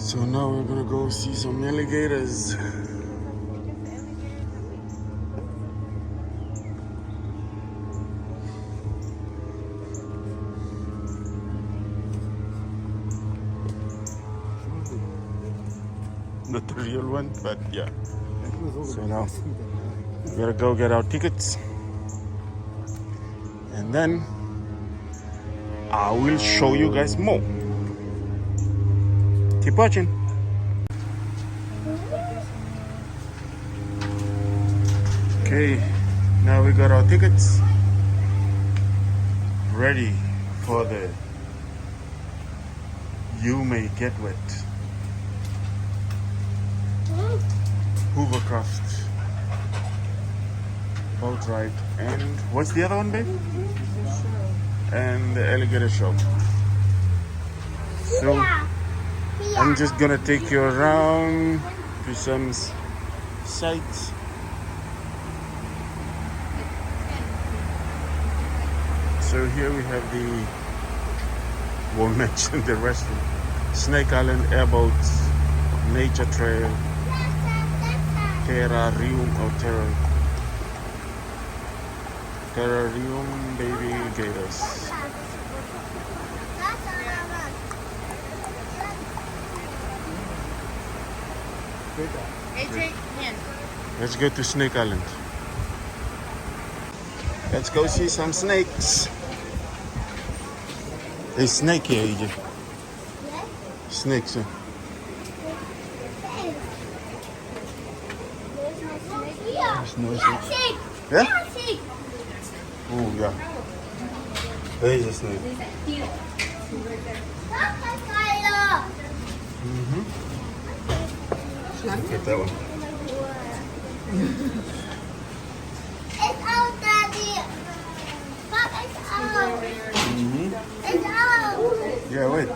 So now we're gonna go see some alligators. Not the real one, but yeah. So now we gotta go get our tickets, and then I will show you guys more. Keep watching. Okay, now we got our tickets ready for the You May Get Wet hovercraft boat ride, and what's the other one, babe? And the Alligator Show. So I'm just gonna take you around to some sights. So here we have won't mention the restaurant, Snake Island Airboats, Nature Trail, Terrarium Baby Gators. Let's go to Snake Island. Let's go see some snakes. There's snake here, AJ. Snakes. There's no snake. Yeah? Oh, yeah. There is a snake. Mm-hmm. Look at that one. It's out, Daddy. Pop, it's out. Mm-hmm. It's out. Yeah, wait.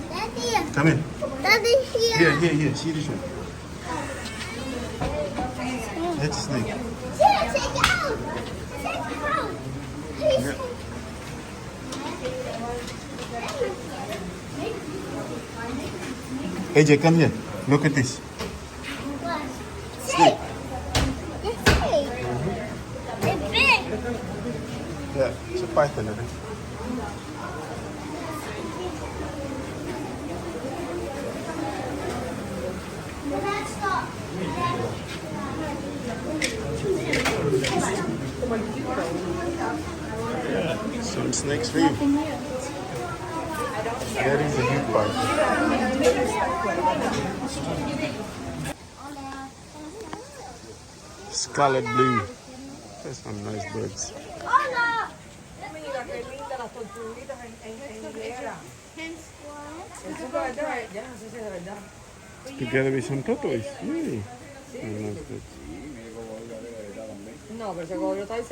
Daddy. Come in. Daddy, here. Here. See this one. That's a snake. Here, take it out. Take it out. Yeah. AJ, come here. Look at this. What? Snake. It's snake. It's big. Yeah, it's a python, I think. Let's stop. Some snakes for you. That is a huge python. Scarlet blue. There's some nice birds. Hola. Together with some tortoise. Really? Nice birds.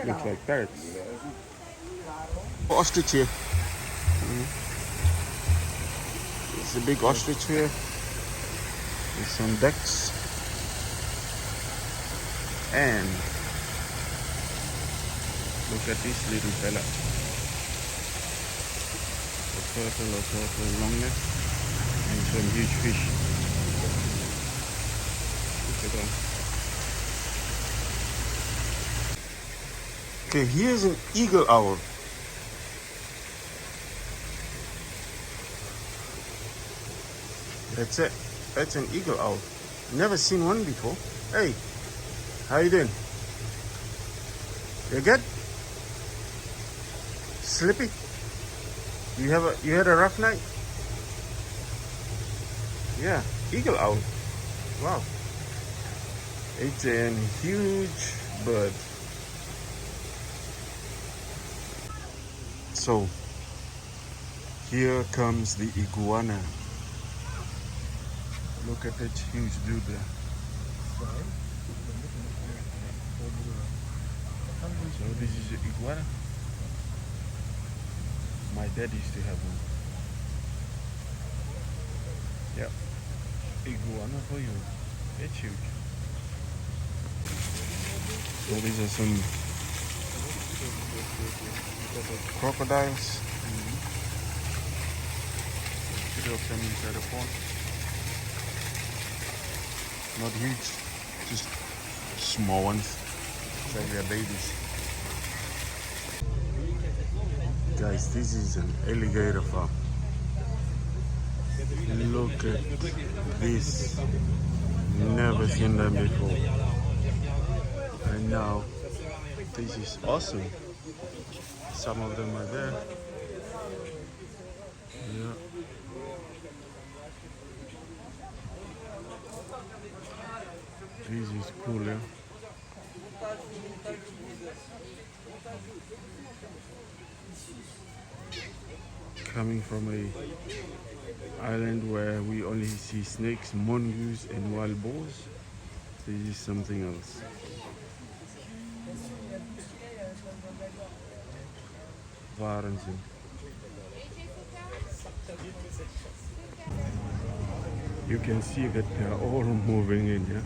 Looks like parrots. Ostrich here. There's a big ostrich here. There's some ducks. And look at this little fella. A turtle, long neck, and some huge fish. Look at that. Okay, here's an eagle owl. That's it. That's an eagle owl. Never seen one before. Hey, how you doing? You good? Sleepy? You had a rough night? Yeah, eagle owl. Wow. It's a huge bird. So here comes the iguana. Look at that huge dude there. So this is the iguana. My dad used to have one. Yep. Iguana for you. It's huge. So these are some Crocodiles. Three of them inside the pond. Not huge, just small ones. It's like they're babies. Guys, this is an alligator farm. Look at this. Never seen them before. And now, this is awesome. Some of them are there. Yeah. This is cool, yeah. Coming from a island where we only see snakes, mongoose and wild boars, this is something else. Wahnsinn. You can see that they are all moving in, yeah?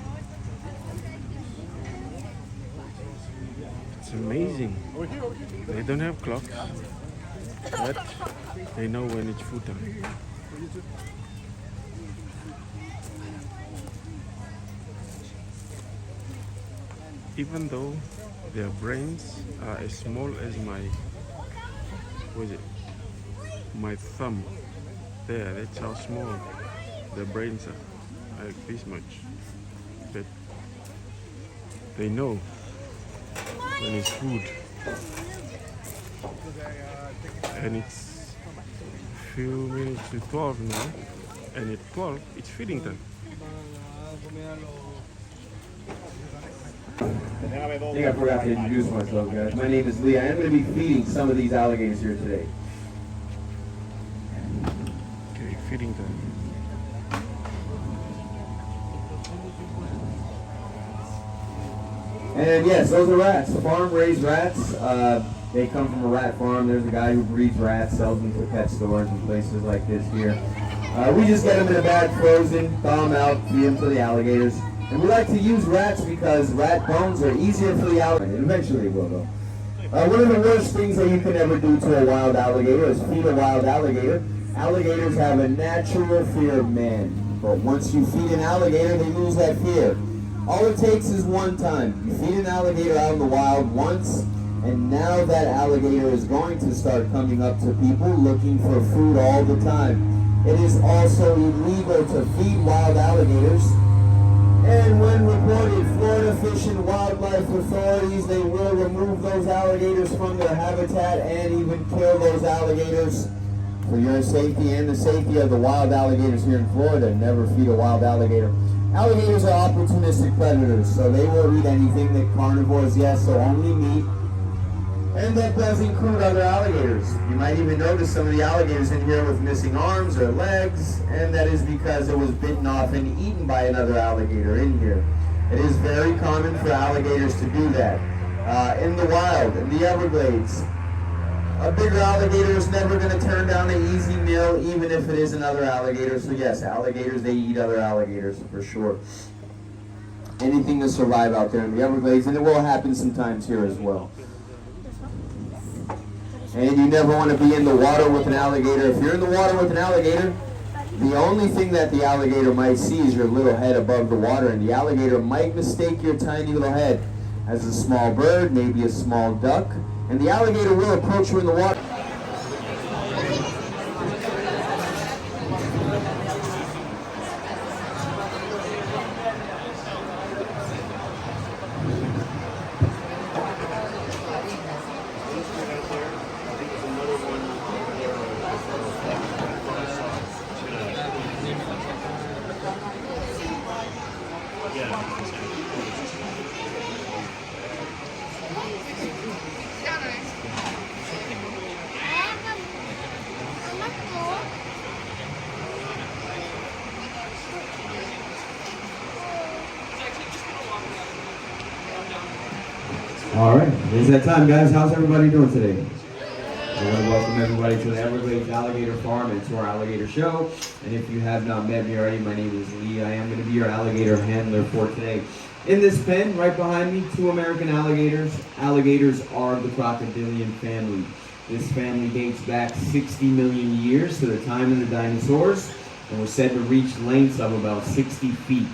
It's amazing. They don't have clocks, but they know when it's food time. Even though their brains are as small as my thumb. There, that's how small their brains are, like this much. But they know when it's food. And it's few minutes to 12 now, and at 12 it's feeding time. I think I forgot to introduce myself, guys. My name is Lee. I am going to be feeding some of these alligators here today. Okay, feeding time. And yes, those are rats. Farm-raised rats. They come from a rat farm. There's a guy who breeds rats, sells them to pet stores and places like this here. We just get them in a bag frozen, thaw them out, feed them to the alligators. And we like to use rats because rat bones are easier for the alligator. Eventually they will, though. One of the worst things that you can ever do to a wild alligator is feed a wild alligator. Alligators have a natural fear of man. But once you feed an alligator, they lose that fear. All it takes is one time. You feed an alligator out in the wild once, and now that alligator is going to start coming up to people looking for food all the time. It is also illegal to feed wild alligators. And when reported, Florida Fish and Wildlife authorities, they will remove those alligators from their habitat and even kill those alligators for your safety and the safety of the wild alligators here in Florida. Never feed a wild alligator. Alligators are opportunistic predators, so they will eat anything that carnivores, yes, so only meat. And that does include other alligators. You might even notice some of the alligators in here with missing arms or legs, and that is because it was bitten off and eaten by another alligator in here. It is very common for alligators to do that. In the wild, in the Everglades, a bigger alligator is never going to turn down an easy meal, even if it is another alligator. So yes, alligators, they eat other alligators for sure. Anything to survive out there in the Everglades, and it will happen sometimes here as well. And you never want to be in the water with an alligator. If you're in the water with an alligator, the only thing that the alligator might see is your little head above the water, and the alligator might mistake your tiny little head as a small bird, maybe a small duck, and the alligator will approach you in the water. All right, it's that time, guys. How's everybody doing today? I want to welcome everybody to the Everglades Alligator Farm and to our Alligator Show. And if you have not met me already, my name is Lee. I am going to be your alligator handler for today. In this pen, right behind me, 2 American alligators. Alligators are the crocodilian family. This family dates back 60 million years to the time of the dinosaurs and was said to reach lengths of about 60 feet.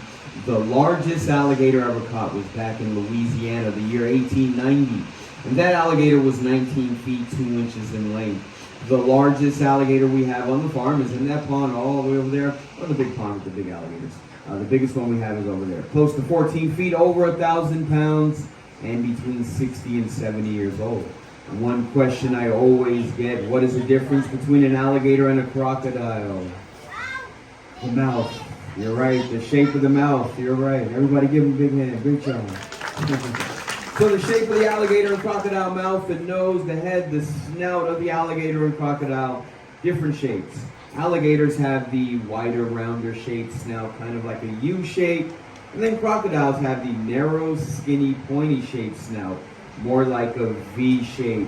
The largest alligator ever caught was back in Louisiana, the year 1890. And that alligator was 19 feet, 2 inches in length. The largest alligator we have on the farm is in that pond all the way over there, or the big pond with the big alligators. The biggest one we have is over there. Close to 14 feet, over 1,000 pounds, and between 60 and 70 years old. One question I always get, what is the difference between an alligator and a crocodile? The mouth. You're right, the shape of the mouth. You're right. Everybody give them a big hand. Great job. So the shape of the alligator and crocodile mouth, the nose, the head, the snout of the alligator and crocodile, different shapes. Alligators have the wider, rounder shaped snout, kind of like a U shape. And then crocodiles have the narrow, skinny, pointy shaped snout, more like a V shape.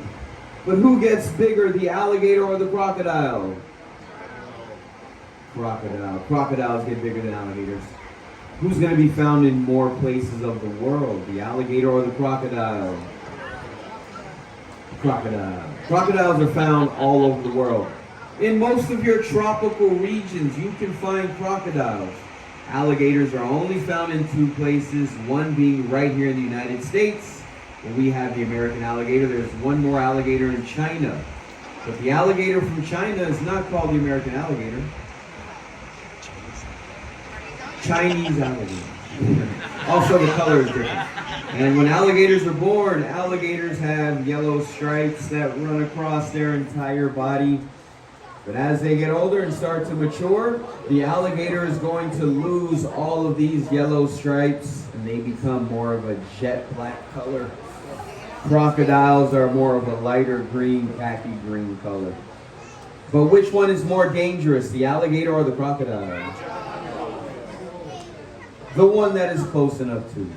But who gets bigger, the alligator or the crocodile? Crocodile. Crocodiles get bigger than alligators. Who's going to be found in more places of the world, the alligator or the crocodile? Crocodile. Crocodiles are found all over the world. In most of your tropical regions, you can find crocodiles. Alligators are only found in 2 places, one being right here in the United States, where we have the American alligator. There's one more alligator in China. But the alligator from China is not called the American alligator. Chinese alligator. Also, the color is different. And when alligators are born, alligators have yellow stripes that run across their entire body. But as they get older and start to mature, the alligator is going to lose all of these yellow stripes and they become more of a jet black color. Crocodiles are more of a lighter green, khaki green color. But which one is more dangerous, the alligator or the crocodile? The one that is close enough to.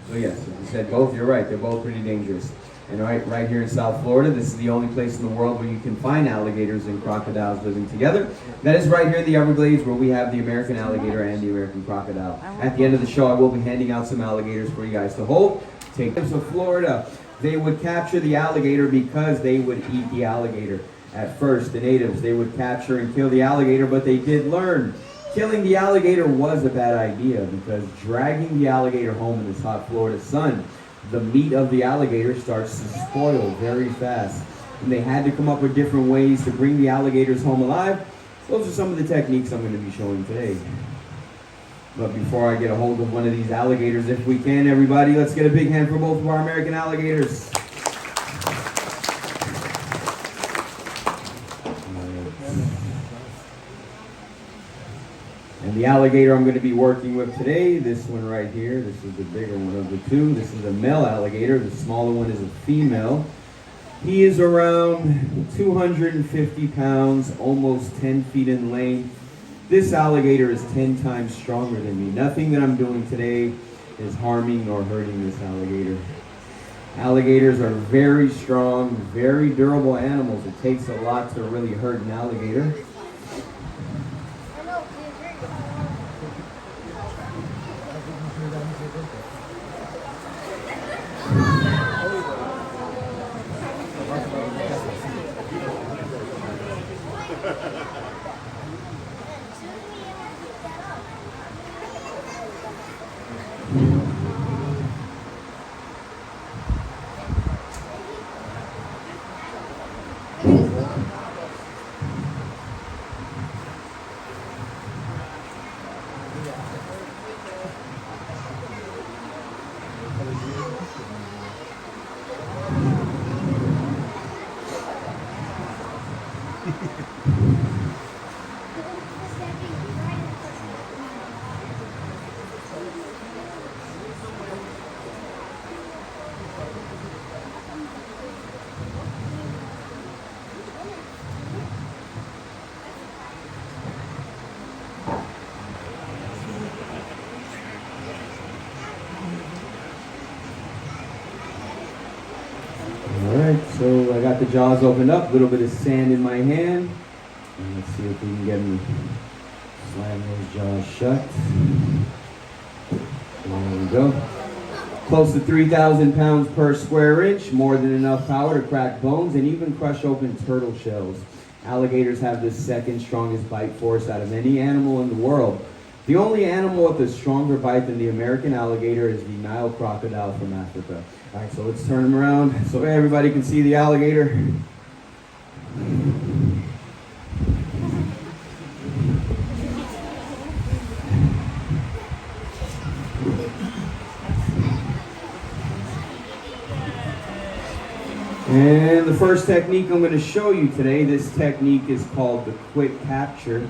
So yes, if you said both, you're right. They're both pretty dangerous. And right here in South Florida, this is the only place in the world where you can find alligators and crocodiles living together. That is right here in the Everglades, where we have the American alligator and the American crocodile. At the end of the show, I will be handing out some alligators for you guys to hold. Take them to Florida. They would capture the alligator because they would eat the alligator. At first, the natives, they would capture and kill the alligator, but they did learn killing the alligator was a bad idea because dragging the alligator home in this hot Florida sun, the meat of the alligator starts to spoil very fast. And they had to come up with different ways to bring the alligators home alive. Those are some of the techniques I'm going to be showing today. But before I get a hold of one of these alligators, if we can, everybody, let's get a big hand for both of our American alligators. And the alligator I'm going to be working with today, this one right here, this is the bigger one of the two. This is a male alligator. The smaller one is a female. He is around 250 pounds, almost 10 feet in length. This alligator is 10 times stronger than me. Nothing that I'm doing today is harming or hurting this alligator. Alligators are very strong, very durable animals. It takes a lot to really hurt an alligator. So I got the jaws opened up, a little bit of sand in my hand. And let's see if we can get them to slam those jaws shut. There we go. Close to 3,000 pounds per square inch, more than enough power to crack bones and even crush open turtle shells. Alligators have the second strongest bite force out of any animal in the world. The only animal with a stronger bite than the American alligator is the Nile crocodile from Africa. All right, so let's turn him around so everybody can see the alligator. And the first technique I'm going to show you today, this technique is called the quick capture.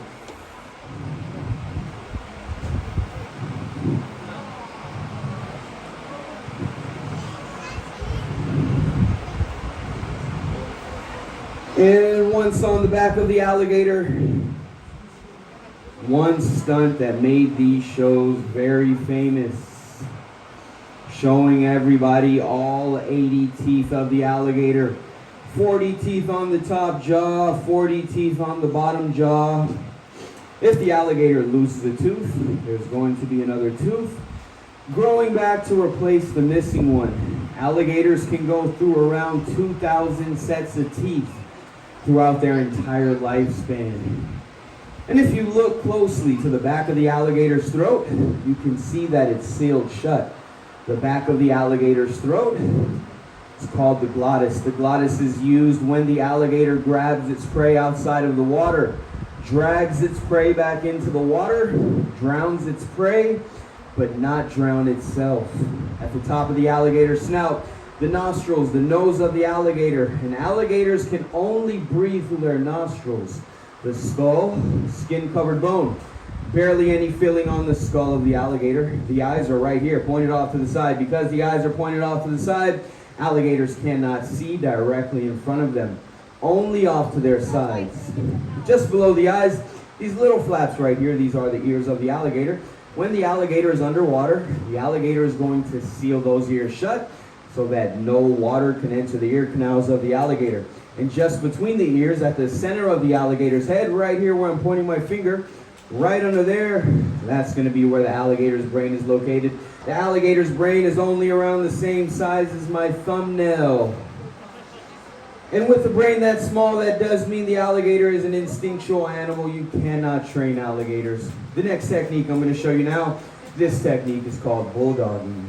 And once on the back of the alligator, one stunt that made these shows very famous. Showing everybody all 80 teeth of the alligator. 40 teeth on the top jaw, 40 teeth on the bottom jaw. If the alligator loses a tooth, there's going to be another tooth growing back to replace the missing one. Alligators can go through around 2,000 sets of teeth throughout their entire lifespan. And if you look closely to the back of the alligator's throat, you can see that it's sealed shut. The back of the alligator's throat is called the glottis. The glottis is used when the alligator grabs its prey outside of the water, drags its prey back into the water, drowns its prey, but not drown itself. At the top of the alligator's snout, the nostrils, the nose of the alligator, and alligators can only breathe through their nostrils. The skull, skin-covered bone. Barely any filling on the skull of the alligator. The eyes are right here, pointed off to the side. Because the eyes are pointed off to the side, alligators cannot see directly in front of them, only off to their sides. Just below the eyes, these little flaps right here, these are the ears of the alligator. When the alligator is underwater, the alligator is going to seal those ears shut so that no water can enter the ear canals of the alligator. And just between the ears, at the center of the alligator's head, right here where I'm pointing my finger, right under there, that's going to be where the alligator's brain is located. The alligator's brain is only around the same size as my thumbnail. And with the brain that small, that does mean the alligator is an instinctual animal. You cannot train alligators. The next technique I'm going to show you now, this technique is called bulldogging.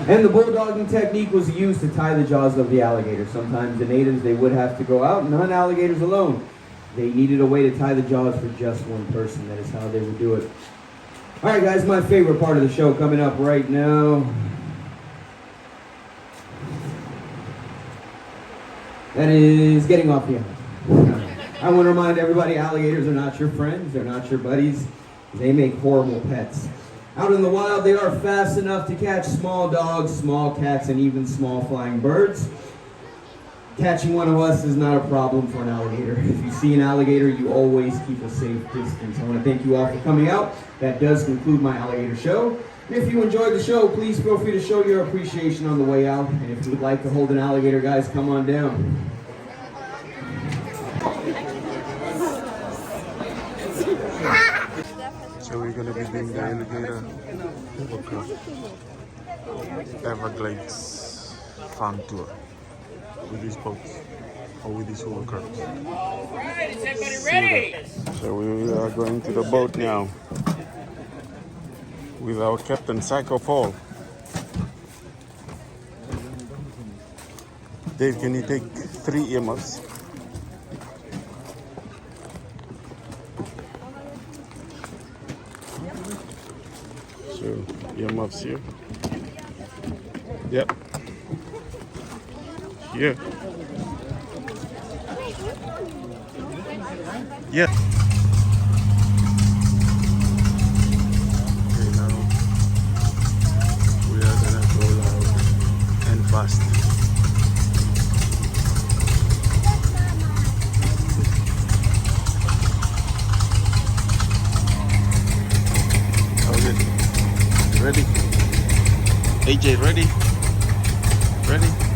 And the bulldogging technique was used to tie the jaws of the alligator. Sometimes the natives, they would have to go out and hunt alligators alone. They needed a way to tie the jaws for just one person. That is how they would do it. All right, guys, my favorite part of the show coming up right now. That is getting off the island. I want to remind everybody, alligators are not your friends. They're not your buddies. They make horrible pets. Out in the wild, they are fast enough to catch small dogs, small cats, and even small flying birds. Catching one of us is not a problem for an alligator. If you see an alligator, you always keep a safe distance. I want to thank you all for coming out. That does conclude my alligator show. And if you enjoyed the show, please feel free to show your appreciation on the way out. And if you would like to hold an alligator, guys, come on down. So we're going to be doing the Alligator Everglades Farm Tour with these boats or with these hovercrafts. Alright, is everybody ready? So we are going to the boat now with our Captain Psycho Paul. Dave, can you take 3 earmuffs? So, earmuffs here. Yep. Here. Yeah. Okay, now we are gonna go loud and fast. AJ, ready? Ready?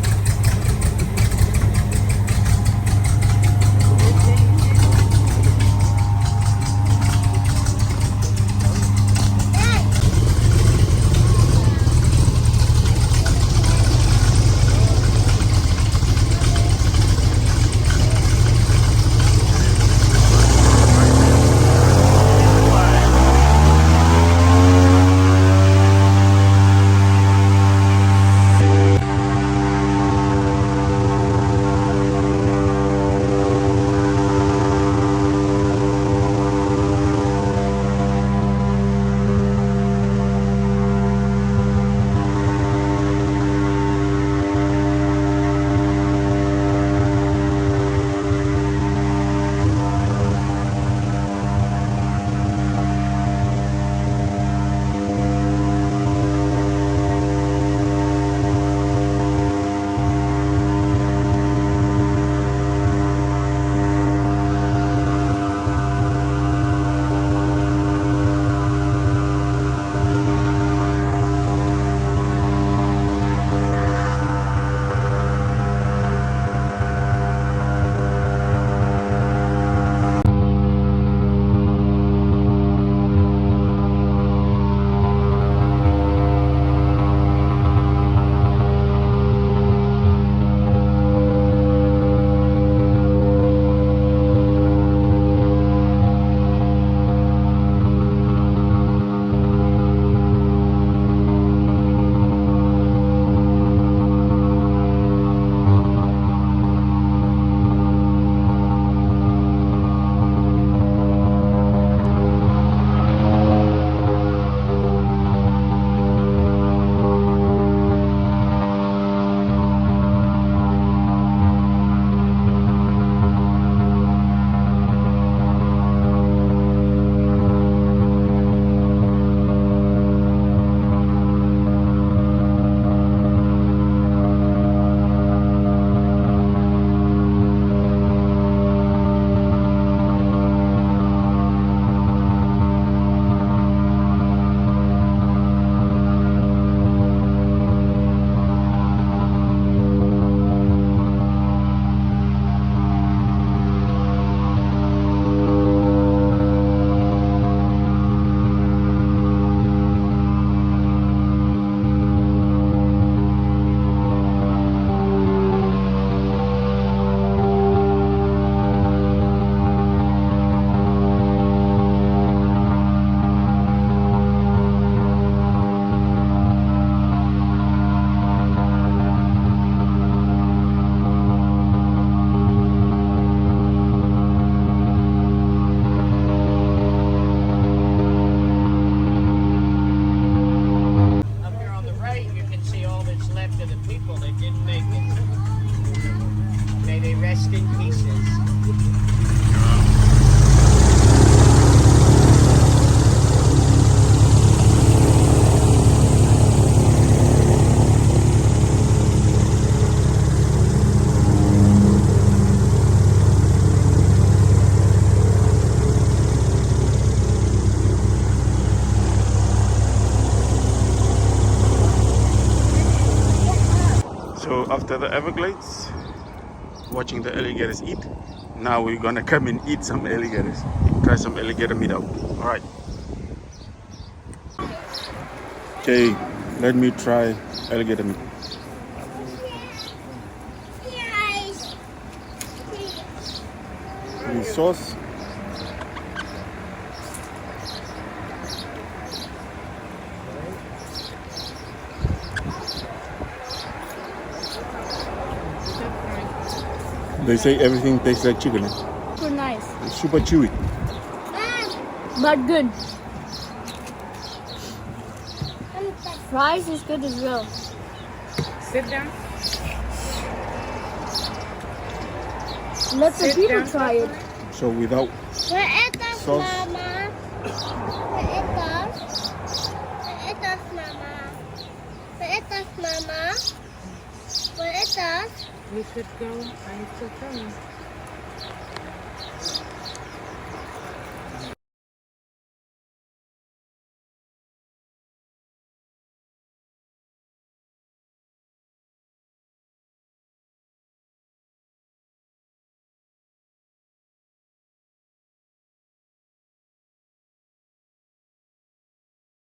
rest in pieces. So after the Everglades, watching the alligators eat, now we're gonna come and eat some alligators. Try some alligator meat out. Alright. Okay, let me try alligator meat. Yes. Any sauce? They say everything tastes like chicken. Super nice, It's super chewy. but good. Fries is good as well. Sit down. Let the Sit people down, try it. So without Vegetation, sauce. Mama. Vegetation, Mama. Vegetation, Mama. Vegetation. We should go. I'm still coming.